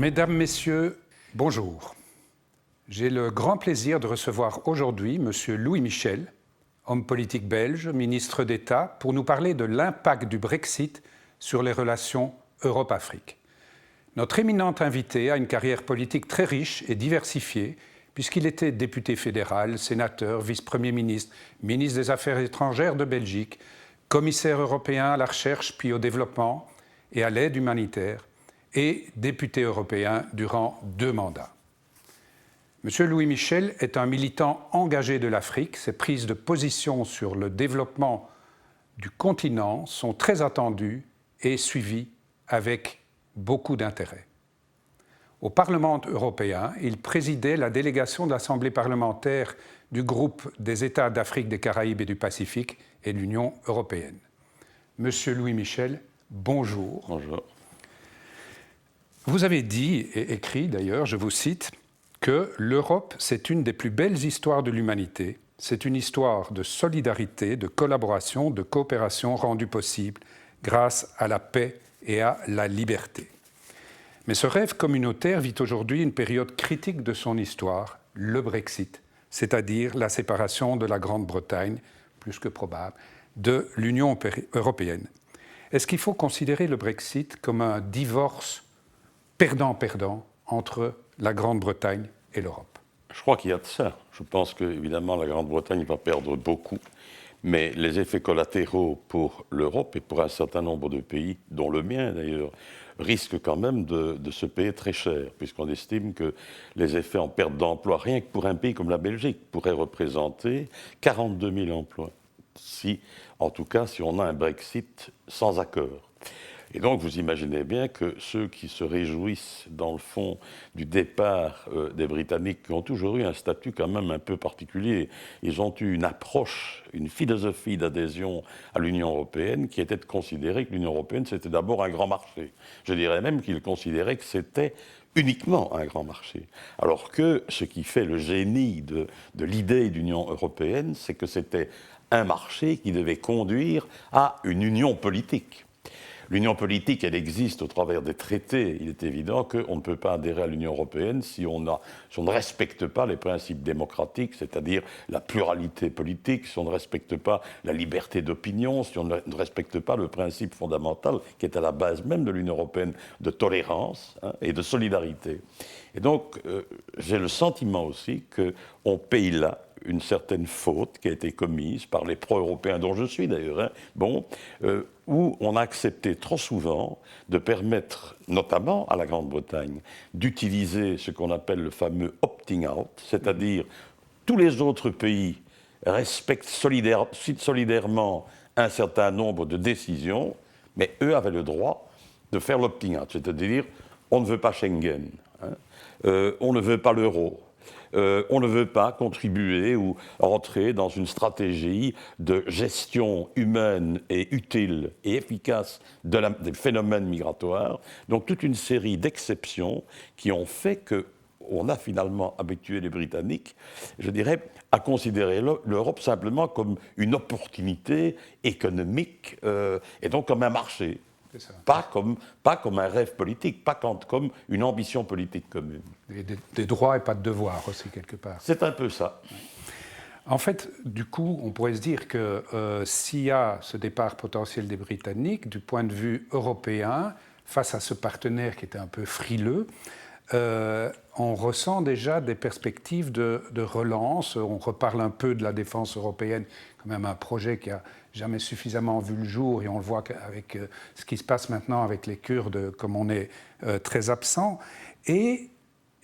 Mesdames, Messieurs, bonjour. J'ai le grand plaisir de recevoir aujourd'hui M. Louis Michel, homme politique belge, ministre d'État, pour nous parler de l'impact du Brexit sur les relations Europe-Afrique. Notre éminent invité a une carrière politique très riche et diversifiée, puisqu'il était député fédéral, sénateur, vice-premier ministre, ministre des Affaires étrangères de Belgique, commissaire européen à la recherche puis au développement et à l'aide humanitaire, et député européen durant 2 mandats. M. Louis Michel est un militant engagé de l'Afrique. Ses prises de position sur le développement du continent sont très attendues et suivies avec beaucoup d'intérêt. Au Parlement européen, il présidait la délégation de l'Assemblée parlementaire du groupe des États d'Afrique, des Caraïbes et du Pacifique et de l'Union européenne. Monsieur Louis Michel, bonjour. Bonjour. Vous avez dit, et écrit d'ailleurs, je vous cite, que l'Europe, c'est une des plus belles histoires de l'humanité. C'est une histoire de solidarité, de collaboration, de coopération rendue possible grâce à la paix et à la liberté. Mais ce rêve communautaire vit aujourd'hui une période critique de son histoire, le Brexit, c'est-à-dire la séparation de la Grande-Bretagne, plus que probable, de l'Union européenne. Est-ce qu'il faut considérer le Brexit comme un divorce perdant-perdant entre la Grande-Bretagne et l'Europe? Je crois qu'il y a de ça. Je pense qu'évidemment, la Grande-Bretagne va perdre beaucoup, mais les effets collatéraux pour l'Europe et pour un certain nombre de pays, dont le mien d'ailleurs, risquent quand même de se payer très cher, puisqu'on estime que les effets en perte d'emploi, rien que pour un pays comme la Belgique, pourraient représenter 42 000 emplois, en tout cas si on a un Brexit sans accord. Et donc, vous imaginez bien que ceux qui se réjouissent, dans le fond, du départ des Britanniques, qui ont toujours eu un statut quand même un peu particulier, ils ont eu une approche, une philosophie d'adhésion à l'Union européenne qui était de considérer que l'Union européenne, c'était d'abord un grand marché. Je dirais même qu'ils considéraient que c'était uniquement un grand marché. Alors que ce qui fait le génie de l'idée d'Union européenne, c'est que c'était un marché qui devait conduire à une union politique. L'union politique, elle existe au travers des traités. Il est évident qu'on ne peut pas adhérer à l'Union européenne si on ne respecte pas les principes démocratiques, c'est-à-dire la pluralité politique, si on ne respecte pas la liberté d'opinion, si on ne respecte pas le principe fondamental qui est à la base même de l'Union européenne de tolérance et de solidarité. Et donc, j'ai le sentiment aussi qu'on paye là une certaine faute qui a été commise par les pro-européens, dont je suis d'ailleurs, où on a accepté trop souvent de permettre, notamment à la Grande-Bretagne, d'utiliser ce qu'on appelle le fameux opting out, c'est-à-dire tous les autres pays respectent solidairement un certain nombre de décisions, mais eux avaient le droit de faire l'opting out, c'est-à-dire on ne veut pas Schengen, on ne veut pas l'euro. On ne veut pas contribuer ou entrer dans une stratégie de gestion humaine et utile et efficace des phénomènes migratoires. Donc toute une série d'exceptions qui ont fait qu'on a finalement habitué les Britanniques, je dirais, à considérer l'Europe simplement comme une opportunité économique et donc comme un marché. Pas comme un rêve politique, pas comme une ambition politique commune. Et des droits et pas de devoirs aussi, quelque part. C'est un peu ça. En fait, du coup, on pourrait se dire que s'il y a ce départ potentiel des Britanniques, du point de vue européen, face à ce partenaire qui était un peu frileux, on ressent déjà des perspectives de relance. On reparle un peu de la défense européenne, quand même un projet qui a jamais suffisamment vu le jour, et on le voit avec ce qui se passe maintenant avec les Kurdes, comme on est très absent, et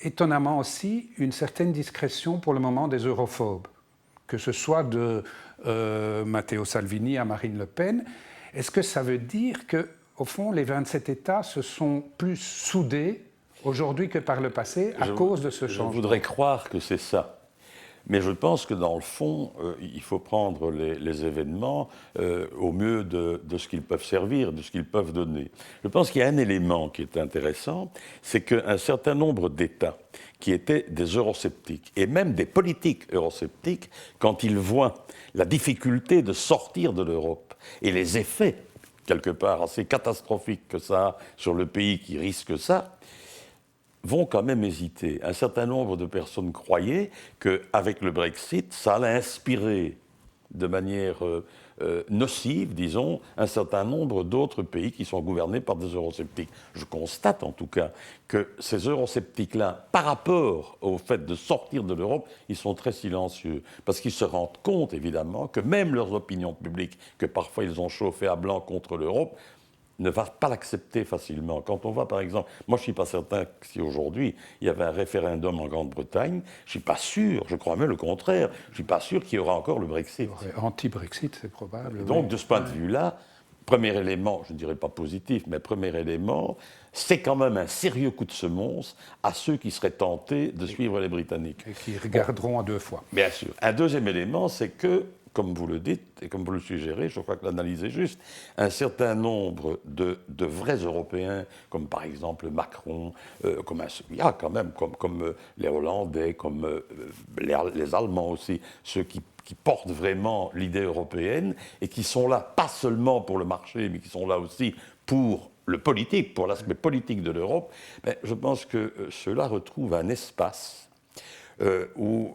étonnamment aussi une certaine discrétion pour le moment des europhobes, que ce soit de Matteo Salvini à Marine Le Pen. Est-ce que ça veut dire qu'au fond, les 27 États se sont plus soudés aujourd'hui que par le passé à cause de ce changement? Je voudrais croire que c'est ça. Mais je pense que dans le fond, il faut prendre les événements au mieux de ce qu'ils peuvent servir, de ce qu'ils peuvent donner. Je pense qu'il y a un élément qui est intéressant, c'est qu'un certain nombre d'États qui étaient des eurosceptiques, et même des politiques eurosceptiques, quand ils voient la difficulté de sortir de l'Europe et les effets, quelque part, assez catastrophiques que ça a sur le pays qui risque ça, vont quand même hésiter. Un certain nombre de personnes croyaient qu'avec le Brexit, ça allait inspirer de manière nocive, disons, un certain nombre d'autres pays qui sont gouvernés par des eurosceptiques. Je constate en tout cas que ces eurosceptiques-là, par rapport au fait de sortir de l'Europe, ils sont très silencieux, parce qu'ils se rendent compte, évidemment, que même leurs opinions publiques, que parfois ils ont chauffé à blanc contre l'Europe, ne va pas l'accepter facilement. Quand on voit, par exemple, moi je ne suis pas certain que si aujourd'hui il y avait un référendum en Grande-Bretagne, je ne suis pas sûr, je crois même le contraire, je ne suis pas sûr qu'il y aura encore le Brexit. Anti-Brexit, c'est probable. Et donc, de ce point de vue-là, premier élément, je ne dirais pas positif, mais premier élément, c'est quand même un sérieux coup de semonce à ceux qui seraient tentés de suivre les Britanniques. Et qui regarderont à deux fois. Bien sûr. Un deuxième élément, c'est que, comme vous le dites et comme vous le suggérez, je crois que l'analyse est juste, un certain nombre de vrais Européens, comme par exemple Macron, il y a quand même comme les Hollandais, comme les Allemands aussi, ceux qui portent vraiment l'idée européenne et qui sont là pas seulement pour le marché, mais qui sont là aussi pour le politique, pour l'aspect politique de l'Europe, je pense que ceux-là retrouvent un espace où,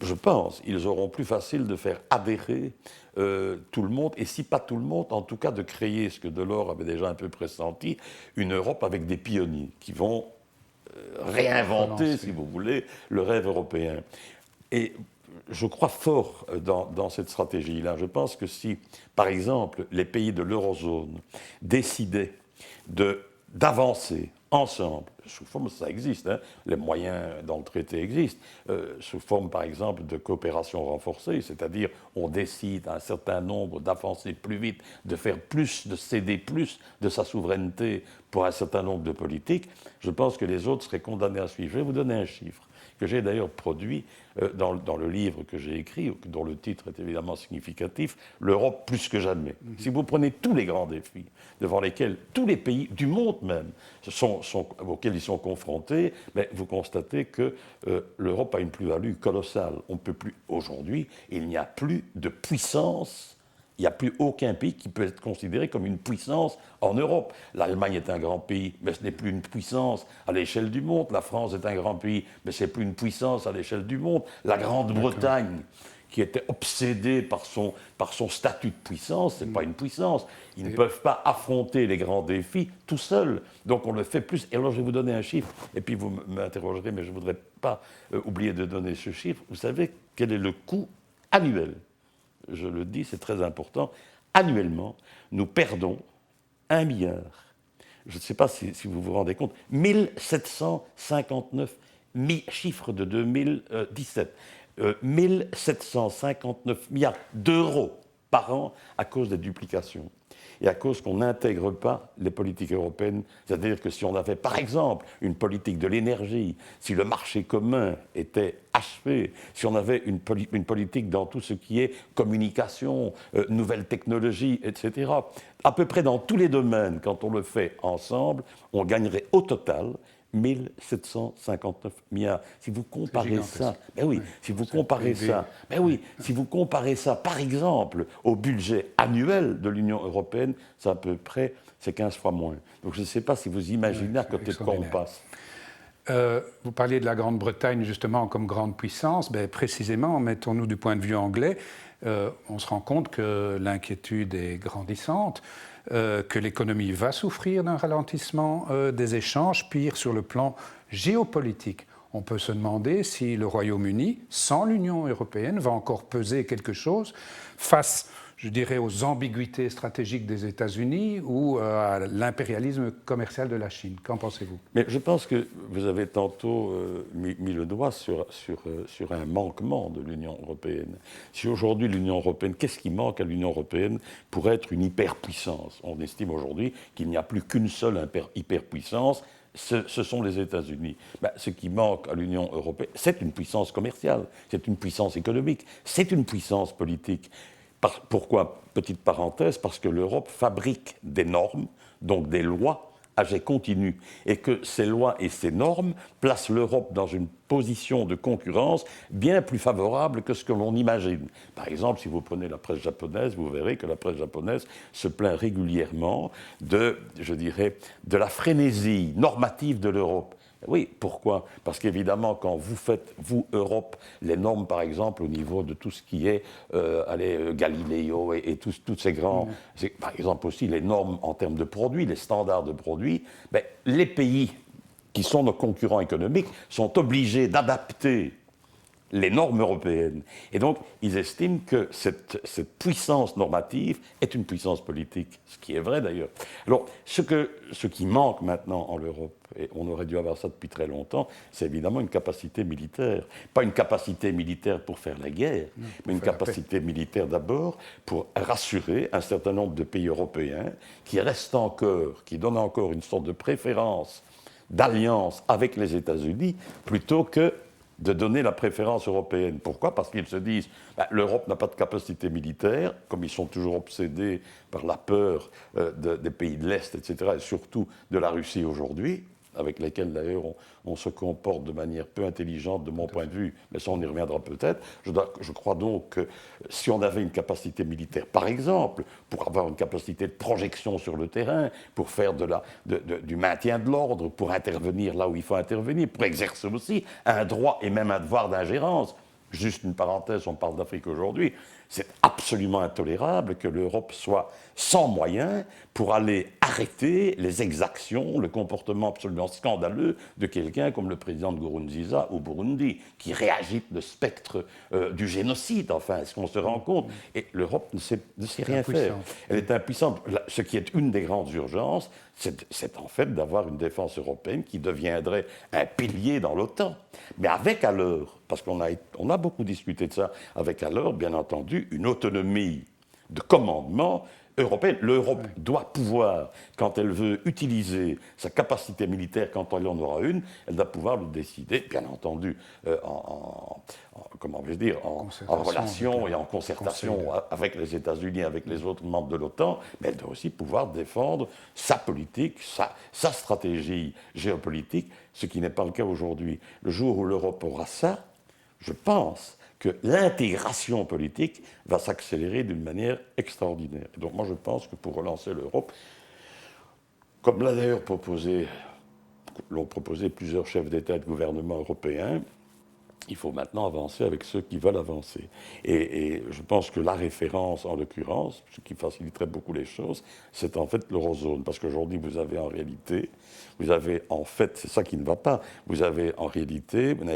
je pense, ils auront plus facile de faire adhérer tout le monde, et si pas tout le monde, en tout cas de créer ce que Delors avait déjà un peu pressenti, une Europe avec des pionniers qui vont réinventer, si vous voulez, le rêve européen. Et je crois fort dans cette stratégie-là. Je pense que si, par exemple, les pays de l'eurozone décidaient d'avancer ensemble, sous forme, ça existe, hein, les moyens dans le traité existent, sous forme par exemple de coopération renforcée, c'est-à-dire on décide à un certain nombre d'avancer plus vite, de faire plus, de céder plus de sa souveraineté pour un certain nombre de politiques, je pense que les autres seraient condamnés à suivre. Je vais vous donner un chiffre que j'ai d'ailleurs produit dans le livre que j'ai écrit, dont le titre est évidemment significatif, l'Europe plus que jamais. Si vous prenez tous les grands défis devant lesquels tous les pays du monde même auxquels ils sont confrontés, vous constatez que l'Europe a une plus-value colossale. On ne peut plus, aujourd'hui, il n'y a plus de puissance. Il n'y a plus aucun pays qui peut être considéré comme une puissance en Europe. L'Allemagne est un grand pays, mais ce n'est plus une puissance à l'échelle du monde. La France est un grand pays, mais ce n'est plus une puissance à l'échelle du monde. La Grande-Bretagne, qui était obsédée par son statut de puissance, ce n'est pas une puissance. Ils ne peuvent pas affronter les grands défis tout seuls. Donc on le fait plus. Et alors je vais vous donner un chiffre, et puis vous m'interrogerez, mais je ne voudrais pas oublier de donner ce chiffre. Vous savez quel est le coût annuel ? Je le dis, c'est très important, annuellement, nous perdons 1 milliard. Je ne sais pas si vous vous rendez compte, 1759 chiffres de 2017, 1759 milliards d'euros par an à cause des duplications. Et à cause qu'on n'intègre pas les politiques européennes, c'est-à-dire que si on avait par exemple une politique de l'énergie, si le marché commun était achevé, si on avait une politique dans tout ce qui est communication, nouvelles technologies, etc., à peu près dans tous les domaines, quand on le fait ensemble, on gagnerait au total 1759 milliards. Si vous comparez ça, si vous comparez ça, par exemple, au budget annuel de l'Union européenne, c'est à peu près, c'est 15 fois moins. Donc je ne sais pas si vous imaginez à côté de quoi on passe. Vous parliez de la Grande-Bretagne justement comme grande puissance. Précisément, mettons-nous du point de vue anglais, on se rend compte que l'inquiétude est grandissante, que l'économie va souffrir d'un ralentissement des échanges, pire sur le plan géopolitique. On peut se demander si le Royaume-Uni, sans l'Union européenne, va encore peser quelque chose face, je dirais, aux ambiguïtés stratégiques des États-Unis ou à l'impérialisme commercial de la Chine. Qu'en pensez-vous ? Mais je pense que vous avez tantôt mis le doigt sur un manquement de l'Union européenne. Si aujourd'hui l'Union européenne, qu'est-ce qui manque à l'Union européenne pour être une hyperpuissance ? On estime aujourd'hui qu'il n'y a plus qu'une seule hyperpuissance, ce sont les États-Unis. Ce qui manque à l'Union européenne, c'est une puissance commerciale, c'est une puissance économique, c'est une puissance politique. Pourquoi ? Petite parenthèse, parce que l'Europe fabrique des normes, donc des lois à jet continu, et que ces lois et ces normes placent l'Europe dans une position de concurrence bien plus favorable que ce que l'on imagine. Par exemple, si vous prenez la presse japonaise, vous verrez que la presse japonaise se plaint régulièrement de la frénésie normative de l'Europe. Oui, pourquoi? Parce qu'évidemment, quand vous faites, vous, Europe, les normes, par exemple, au niveau de tout ce qui est Galileo et tous ces grands... Par exemple aussi les normes en termes de produits, les standards de produits, ben, les pays qui sont nos concurrents économiques sont obligés d'adapter les normes européennes. Et donc, ils estiment que cette puissance normative est une puissance politique, ce qui est vrai d'ailleurs. Alors, ce qui manque maintenant en Europe, et on aurait dû avoir ça depuis très longtemps, c'est évidemment une capacité militaire. Pas une capacité militaire pour faire la guerre, mais une capacité militaire d'abord pour rassurer un certain nombre de pays européens qui restent encore, qui donnent encore une sorte de préférence, d'alliance avec les États-Unis, plutôt que de donner la préférence européenne. Pourquoi? Parce qu'ils se disent l'Europe n'a pas de capacité militaire, comme ils sont toujours obsédés par la peur des pays de l'Est, etc., et surtout de la Russie aujourd'hui, avec lesquels d'ailleurs on se comporte de manière peu intelligente de mon point de vue, mais ça on y reviendra peut-être. Je crois donc que si on avait une capacité militaire, par exemple, pour avoir une capacité de projection sur le terrain, pour faire du maintien de l'ordre, pour intervenir là où il faut intervenir, pour exercer aussi un droit et même un devoir d'ingérence. Juste une parenthèse, on parle d'Afrique aujourd'hui, c'est absolument intolérable que l'Europe soit sans moyens pour aller arrêter les exactions, le comportement absolument scandaleux de quelqu'un comme le président de Nkurunziza au Burundi, qui réagite le spectre du génocide, enfin, est-ce qu'on se rend compte? Et l'Europe ne sait rien faire. Elle est impuissante. Ce qui est une des grandes urgences, c'est en fait d'avoir une défense européenne qui deviendrait un pilier dans l'OTAN. Mais avec alors, parce qu'on a beaucoup discuté de ça, avec alors, bien entendu, une autonomie de commandement européenne. L'Europe doit pouvoir, quand elle veut utiliser sa capacité militaire, quand elle en aura une, elle doit pouvoir le décider, bien entendu, comment vais-je dire, en relation et en concertation avec les États-Unis, avec les autres membres de l'OTAN, mais elle doit aussi pouvoir défendre sa politique, sa stratégie géopolitique, ce qui n'est pas le cas aujourd'hui. Le jour où l'Europe aura ça, je pense que l'intégration politique va s'accélérer d'une manière extraordinaire. Et donc moi je pense que pour relancer l'Europe, comme l'a d'ailleurs l'ont proposé plusieurs chefs d'État et de gouvernement européens, il faut maintenant avancer avec ceux qui veulent avancer. Et je pense que la référence, en l'occurrence, ce qui faciliterait beaucoup les choses, c'est en fait l'eurozone. Parce qu'aujourd'hui, vous avez en fait, c'est ça qui ne va pas, vous n'avez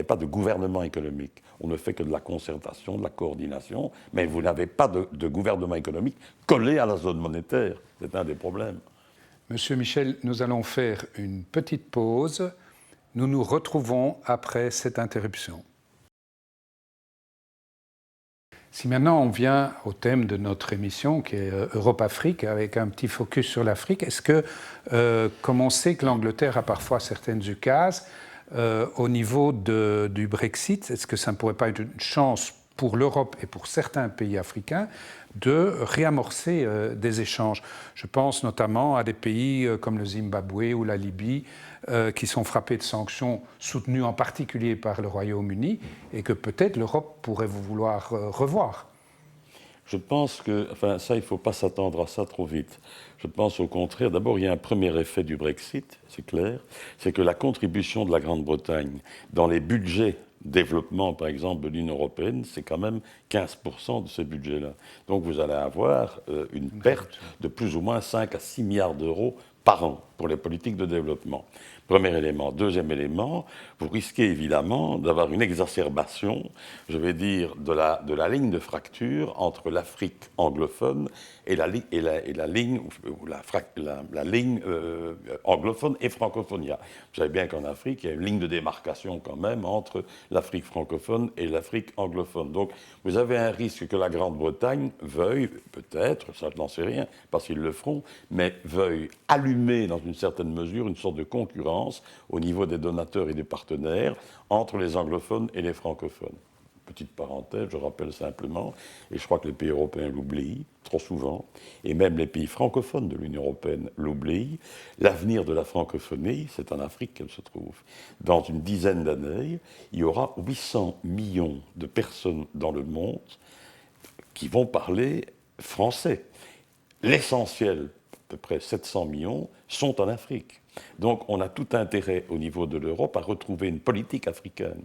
pas de gouvernement économique. On ne fait que de la concertation, de la coordination, mais vous n'avez pas de gouvernement économique collé à la zone monétaire. C'est un des problèmes. Monsieur Michel, nous allons faire une petite pause. Nous nous retrouvons après cette interruption. Si maintenant on vient au thème de notre émission, qui est Europe-Afrique, avec un petit focus sur l'Afrique, est-ce que, comme on sait que l'Angleterre a parfois certaines ukases, au niveau du Brexit, est-ce que ça ne pourrait pas être une chance pour l'Europe et pour certains pays africains de réamorcer des échanges? Je pense notamment à des pays comme le Zimbabwe ou la Libye, qui sont frappés de sanctions soutenues en particulier par le Royaume-Uni et que peut-être l'Europe pourrait vouloir revoir. Je pense que, ça, il ne faut pas s'attendre à ça trop vite. Je pense au contraire, d'abord, il y a un premier effet du Brexit, c'est clair, c'est que la contribution de la Grande-Bretagne dans les budgets développement, par exemple, de l'Union européenne, c'est quand même 15% de ces budgets-là. Donc vous allez avoir une perte de plus ou moins 5 à 6 milliards d'euros par an pour les politiques de développement. Premier élément. Deuxième élément, vous risquez évidemment d'avoir une exacerbation, je vais dire, de la ligne de fracture entre l'Afrique anglophone et la ligne anglophone et francophonie. Vous savez bien qu'en Afrique, il y a une ligne de démarcation quand même entre l'Afrique francophone et l'Afrique anglophone. Donc vous avez un risque que la Grande-Bretagne veuille, peut-être, ça je n'en sais rien, parce qu'ils le feront, mais veuille allumer dans une certaine mesure une sorte de concurrence au niveau des donateurs et des partenaires entre les anglophones et les francophones. Petite parenthèse, je rappelle simplement, et je crois que les pays européens l'oublient trop souvent, et même les pays francophones de l'Union européenne l'oublient, l'avenir de la francophonie, c'est en Afrique qu'elle se trouve. Dans une dizaine d'années, il y aura 800 millions de personnes dans le monde qui vont parler français. L'essentiel peu près 700 millions, sont en Afrique. Donc on a tout intérêt au niveau de l'Europe à retrouver une politique africaine.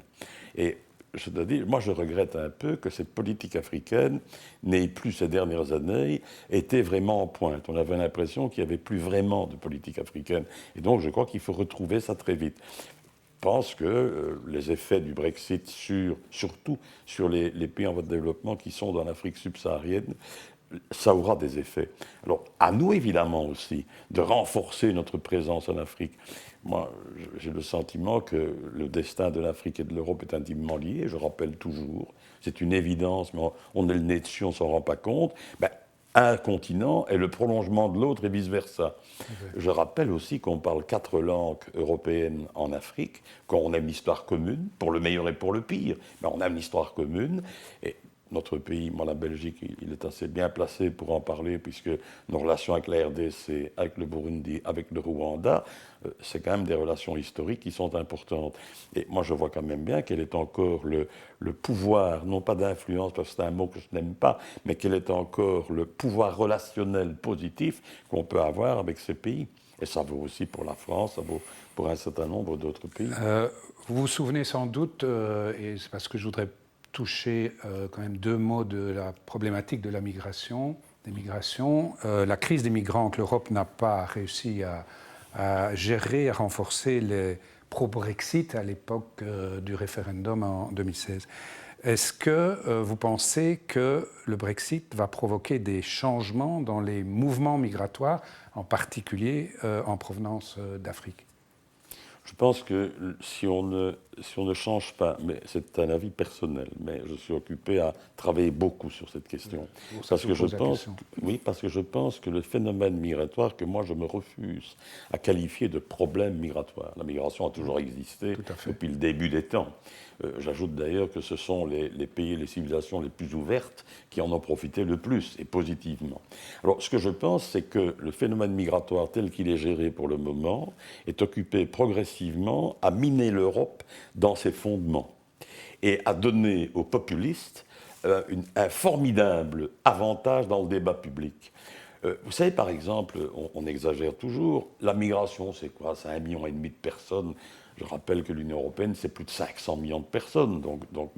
Et je dois dire, moi je regrette un peu que cette politique africaine n'ait plus ces dernières années été vraiment en pointe. On avait l'impression qu'il n'y avait plus vraiment de politique africaine. Et donc je crois qu'il faut retrouver ça très vite. Je pense que les effets du Brexit, surtout sur les pays en voie de développement qui sont dans l'Afrique subsaharienne, ça aura des effets. Alors, à nous, évidemment, aussi, de renforcer notre présence en Afrique. Moi, j'ai le sentiment que le destin de l'Afrique et de l'Europe est intimement lié. Je rappelle toujours, c'est une évidence, mais on est le nez dessus, on ne s'en rend pas compte. Ben, un continent est le prolongement de l'autre et vice-versa. Je rappelle aussi qu'on parle 4 langues européennes en Afrique, qu'on a une histoire commune, pour le meilleur et pour le pire. Ben, on a une histoire commune. Et notre pays, moi, la Belgique, il est assez bien placé pour en parler, puisque nos relations avec la RDC, avec le Burundi, avec le Rwanda, c'est quand même des relations historiques qui sont importantes. Et moi, je vois quand même bien quel est encore le pouvoir, non pas d'influence, parce que c'est un mot que je n'aime pas, mais quel est encore le pouvoir relationnel positif qu'on peut avoir avec ces pays. Et ça vaut aussi pour la France, ça vaut pour un certain nombre d'autres pays. Vous vous souvenez sans doute, et c'est parce que je voudrais toucher quand même 2 mots de la problématique de la migration, des migrations. La crise des migrants que l'Europe n'a pas réussi à gérer, à renforcer les pro-Brexit à l'époque du référendum en 2016. Est-ce que vous pensez que le Brexit va provoquer des changements dans les mouvements migratoires, en particulier en provenance d'Afrique ? Je pense que si on ne change pas, mais c'est un avis personnel, mais je suis occupé à travailler beaucoup sur cette question. Parce que je pense que le phénomène migratoire, que moi je me refuse à qualifier de problème migratoire, la migration a toujours existé depuis le début des temps. J'ajoute d'ailleurs que ce sont les pays et les civilisations les plus ouvertes qui en ont profité le plus, et positivement. Alors, ce que je pense, c'est que le phénomène migratoire tel qu'il est géré pour le moment est occupé progressivement à miner l'Europe dans ses fondements et à donner aux populistes un formidable avantage dans le débat public. Vous savez, par exemple, on exagère toujours, la migration, c'est quoi? C'est 1,5 million de personnes. Je rappelle que l'Union européenne, c'est plus de 500 millions de personnes. Donc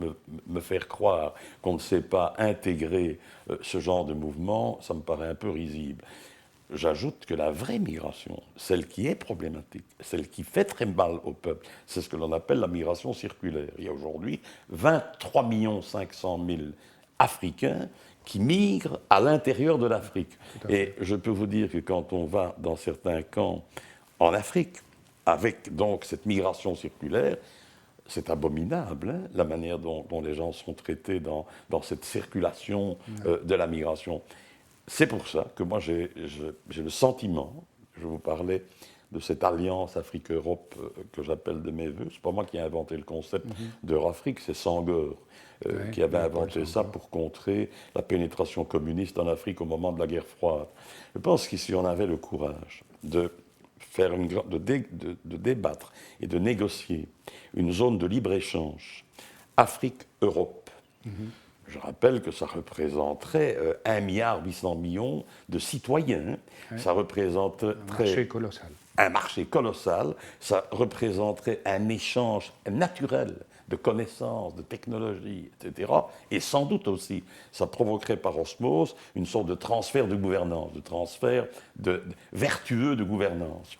me faire croire qu'on ne sait pas intégrer ce genre de mouvement, ça me paraît un peu risible. J'ajoute que la vraie migration, celle qui est problématique, celle qui fait très mal au peuple, c'est ce que l'on appelle la migration circulaire. Il y a aujourd'hui 23 500 000 Africains qui migrent à l'intérieur de l'Afrique. Et je peux vous dire que quand on va dans certains camps en Afrique, avec donc cette migration circulaire, c'est abominable, hein, la manière dont les gens sont traités dans cette circulation de la migration. C'est pour ça que moi j'ai le sentiment, je vous parlais de cette alliance Afrique-Europe que j'appelle de mes voeux, c'est pas moi qui ai inventé le concept d'Eurafrique, c'est Senghor qui avait inventé ça pour contrer la pénétration communiste en Afrique au moment de la guerre froide. Je pense qu'ici on avait le courage de débattre et de négocier une zone de libre-échange Afrique-Europe. Je rappelle que ça représenterait 1,8 milliard de citoyens. Ouais. Ça représenterait un marché colossal. Ça représenterait un échange naturel de connaissances, de technologies, etc. Et sans doute aussi, ça provoquerait par osmose une sorte de transfert de gouvernance, de transfert vertueux de gouvernance.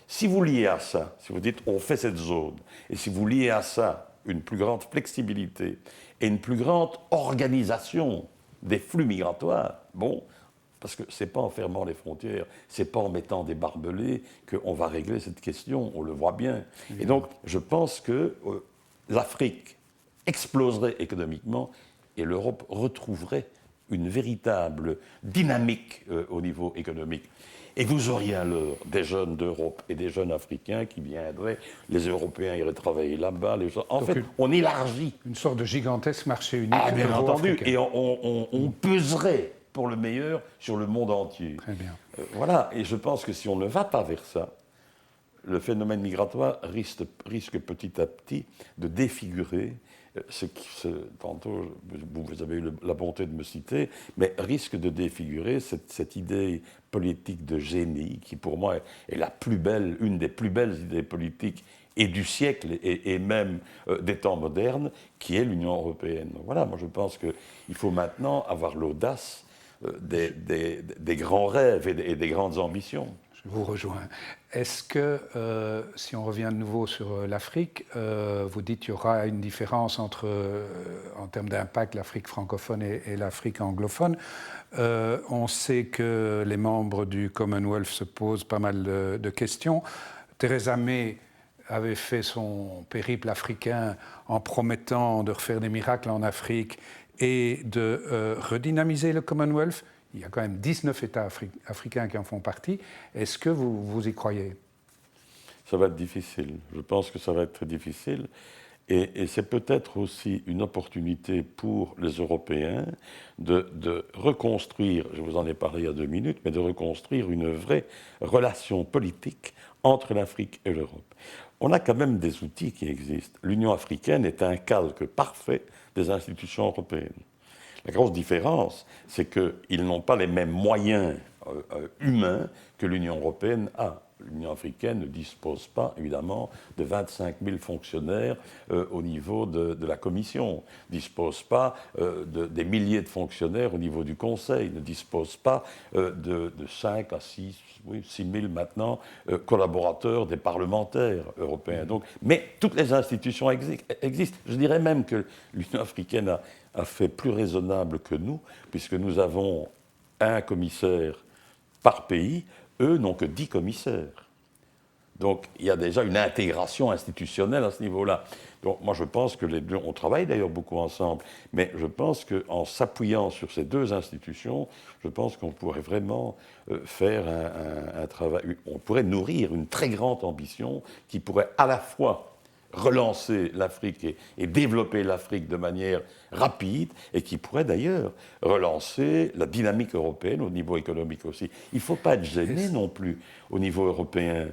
Si vous liez à ça, si vous dites on fait cette zone, et si vous liez à ça une plus grande flexibilité et une plus grande organisation des flux migratoires, bon, parce que ce n'est pas en fermant les frontières, ce n'est pas en mettant des barbelés qu'on va régler cette question, on le voit bien. Et donc, je pense que l'Afrique exploserait économiquement et l'Europe retrouverait une véritable dynamique au niveau économique. Et vous auriez alors des jeunes d'Europe et des jeunes Africains qui viendraient, les Européens iraient travailler là-bas. En fait, on élargit. Une sorte de gigantesque marché unique. Ah, bien entendu. Et on peserait pour le meilleur sur le monde entier. Très bien. Voilà. Et je pense que si on ne va pas vers ça, le phénomène migratoire risque petit à petit de défigurer tantôt, vous avez eu la bonté de me citer, mais risque de défigurer cette idée politique de génie, qui pour moi est la plus belle, une des plus belles idées politiques et du siècle, et même des temps modernes, qui est l'Union européenne. Donc voilà, moi je pense qu'il faut maintenant avoir l'audace des grands rêves et des grandes ambitions. Je vous rejoins. Est-ce que, si on revient de nouveau sur l'Afrique, vous dites qu'il y aura une différence entre, en termes d'impact, l'Afrique francophone et l'Afrique anglophone. On sait que les membres du Commonwealth se posent pas mal de questions. Theresa May avait fait son périple africain en promettant de refaire des miracles en Afrique et de redynamiser le Commonwealth. Il y a quand même 19 États africains qui en font partie. Est-ce que vous y croyez? Ça va être difficile. Je pense que ça va être très difficile. Et c'est peut-être aussi une opportunité pour les Européens de reconstruire, je vous en ai parlé il y a 2 minutes, mais de reconstruire une vraie relation politique entre l'Afrique et l'Europe. On a quand même des outils qui existent. L'Union africaine est un calque parfait des institutions européennes. La grosse différence, c'est qu'ils n'ont pas les mêmes moyens humains que l'Union européenne a. L'Union africaine ne dispose pas, évidemment, de 25 000 fonctionnaires au niveau de la Commission, ne dispose pas des milliers de fonctionnaires au niveau du Conseil, ne dispose pas de 5 à 6 000 maintenant collaborateurs des parlementaires européens. Donc, mais toutes les institutions existent. Je dirais même que l'Union africaine a fait plus raisonnable que nous, puisque nous avons un commissaire par pays. Eux n'ont que 10 commissaires. Donc il y a déjà une intégration institutionnelle à ce niveau-là. Donc moi je pense que les deux, on travaille d'ailleurs beaucoup ensemble, mais je pense qu'en s'appuyant sur ces 2 institutions, je pense qu'on pourrait vraiment faire un travail, on pourrait nourrir une très grande ambition qui pourrait à la fois relancer l'Afrique et développer l'Afrique de manière rapide, et qui pourrait d'ailleurs relancer la dynamique européenne au niveau économique aussi. Il ne faut pas être gêné non plus au niveau européen.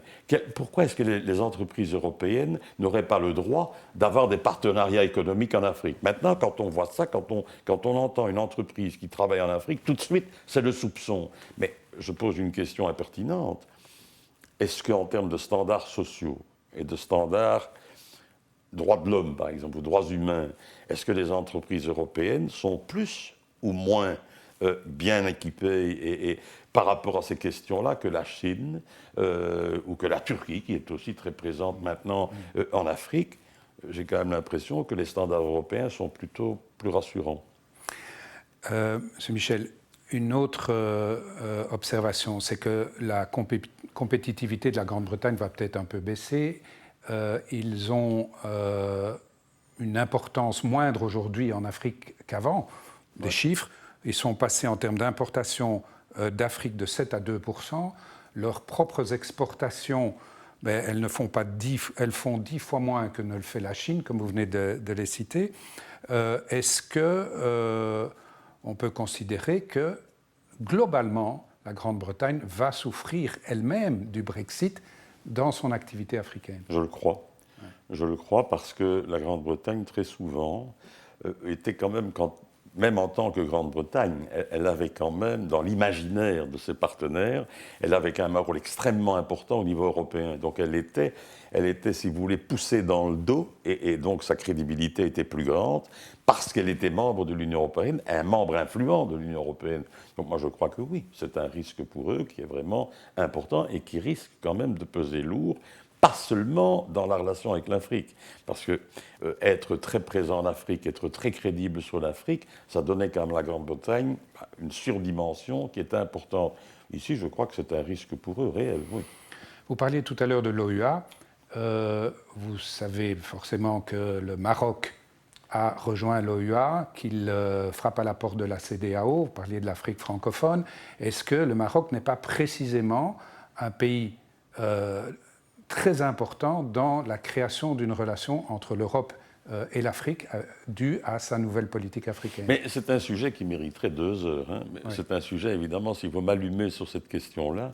Pourquoi est-ce que les entreprises européennes n'auraient pas le droit d'avoir des partenariats économiques en Afrique? Maintenant, quand on voit ça, quand on entend une entreprise qui travaille en Afrique, tout de suite, c'est le soupçon. Mais je pose une question impertinente. Est-ce qu'en termes de standards sociaux et de standards droits de l'homme, par exemple, ou droits humains, est-ce que les entreprises européennes sont plus ou moins bien équipées et par rapport à ces questions-là que la Chine ou que la Turquie, qui est aussi très présente maintenant en Afrique? J'ai quand même l'impression que les standards européens sont plutôt plus rassurants. Monsieur Michel, une autre observation, c'est que la compétitivité de la Grande-Bretagne va peut-être un peu baisser. Ils ont une importance moindre aujourd'hui en Afrique qu'avant. Des chiffres, ils sont passés en termes d'importation d'Afrique de 7 à 2%. Leurs propres exportations, elles font 10 fois moins que ne le fait la Chine, comme vous venez de les citer. Est-ce qu'on peut considérer que, globalement, la Grande-Bretagne va souffrir elle-même du Brexit dans son activité africaine? Je le crois. Ouais. Je le crois parce que la Grande-Bretagne, très souvent, était quand même, même en tant que Grande-Bretagne, elle avait quand même, dans l'imaginaire de ses partenaires, elle avait quand même un rôle extrêmement important au niveau européen. Donc elle était, si vous voulez, poussée dans le dos, et donc sa crédibilité était plus grande, parce qu'elle était membre de l'Union européenne, un membre influent de l'Union européenne. Donc moi je crois que oui, c'est un risque pour eux qui est vraiment important et qui risque quand même de peser lourd, pas seulement dans la relation avec l'Afrique, parce que être très présent en Afrique, être très crédible sur l'Afrique, ça donnait quand même à la Grande-Bretagne une surdimension qui était importante. Ici, je crois que c'est un risque pour eux réel, oui. Vous parliez tout à l'heure de l'OUA. Vous savez forcément que le Maroc a rejoint l'OUA, qu'il frappe à la porte de la CEDEAO. Vous parliez de l'Afrique francophone. Est-ce que le Maroc n'est pas précisément un pays très important dans la création d'une relation entre l'Europe et l'Afrique dû à sa nouvelle politique africaine. Mais c'est un sujet qui mériterait 2 heures. Hein. Oui. C'est un sujet, évidemment, si vous m'allumez sur cette question-là,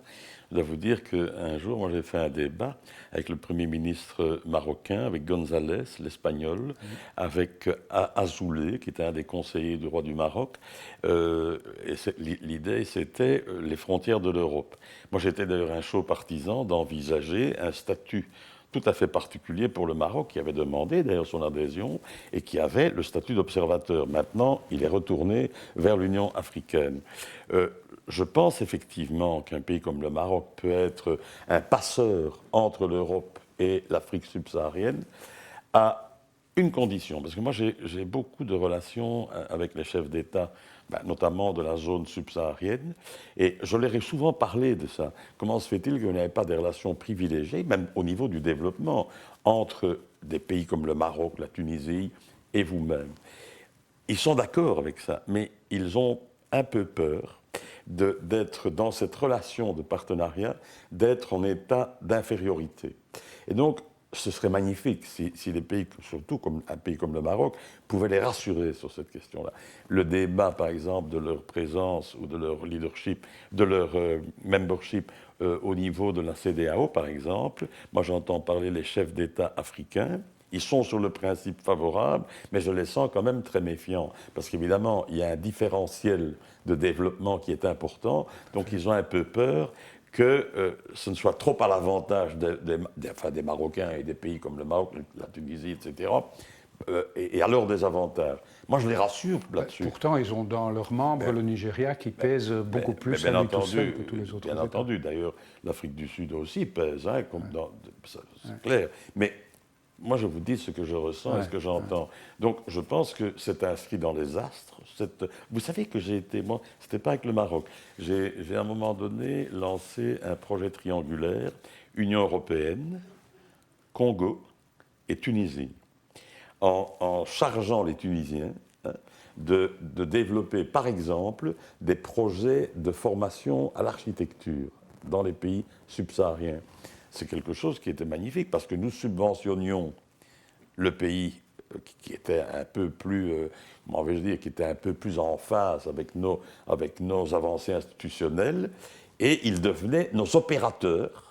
je dois vous dire qu'un jour, moi, j'ai fait un débat avec le Premier ministre marocain, avec González, l'Espagnol, avec Azoulay, qui était un des conseillers du roi du Maroc. Et l'idée, c'était les frontières de l'Europe. Moi, j'étais d'ailleurs un chaud partisan d'envisager un statut tout à fait particulier pour le Maroc, qui avait demandé d'ailleurs son adhésion et qui avait le statut d'observateur. Maintenant, il est retourné vers l'Union africaine. Je pense effectivement qu'un pays comme le Maroc peut être un passeur entre l'Europe et l'Afrique subsaharienne à une condition, parce que moi j'ai beaucoup de relations avec les chefs d'État, notamment de la zone subsaharienne, et je leur ai souvent parlé de ça. Comment se fait-il qu'il n'y ait pas des relations privilégiées, même au niveau du développement, entre des pays comme le Maroc, la Tunisie et vous-même? Ils sont d'accord avec ça, mais ils ont un peu peur d'être dans cette relation de partenariat, d'être en état d'infériorité. Et donc, ce serait magnifique si les pays, surtout comme un pays comme le Maroc, pouvaient les rassurer sur cette question-là. Le débat, par exemple, de leur présence ou de leur leadership, de leur membership au niveau de la CEDEAO, par exemple, moi j'entends parler les chefs d'État africains. Ils sont sur le principe favorable, mais je les sens quand même très méfiants. Parce qu'évidemment, il y a un différentiel de développement qui est important, donc ils ont un peu peur que ce ne soit trop à l'avantage des Marocains et des pays comme le Maroc, la Tunisie, etc., et à leur désavantage. Moi, je les rassure là-dessus. Pourtant, ils ont dans leurs membres le Nigeria qui pèse beaucoup plus à lui tout seul que tous les autres États. Bien entendu, d'ailleurs, l'Afrique du Sud aussi pèse, hein, c'est clair. Mais moi, je vous dis ce que je ressens et ce que j'entends. Donc, je pense que c'est inscrit dans les astres. Vous savez que j'ai été, moi, c'était pas avec le Maroc. J'ai à un moment donné lancé un projet triangulaire, Union européenne, Congo et Tunisie, en chargeant les Tunisiens de développer, par exemple, des projets de formation à l'architecture dans les pays subsahariens. C'est quelque chose qui était magnifique parce que nous subventionnions le pays qui était un peu plus, comment vais-je dire, qui était un peu plus en phase avec nos avancées institutionnelles, et ils devenaient nos opérateurs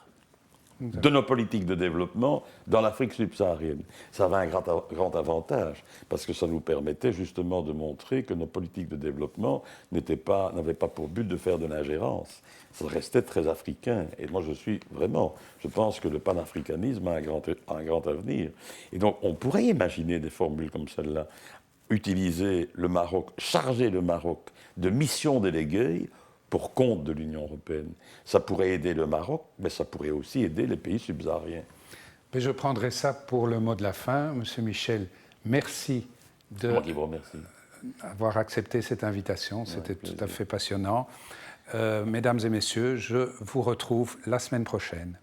de nos politiques de développement dans l'Afrique subsaharienne. Ça avait un grand avantage, parce que ça nous permettait justement de montrer que nos politiques de développement n'avaient pas pour but de faire de l'ingérence. Ça restait très africain. Et moi, je pense que le panafricanisme a un grand avenir. Et donc, on pourrait imaginer des formules comme celle-là. Utiliser le Maroc, charger le Maroc de missions déléguées pour compte de l'Union européenne. Ça pourrait aider le Maroc, mais ça pourrait aussi aider les pays subsahariens. Mais je prendrai ça pour le mot de la fin. Monsieur Michel, merci d'avoir accepté cette invitation. C'était tout à fait passionnant. Mesdames et messieurs, je vous retrouve la semaine prochaine.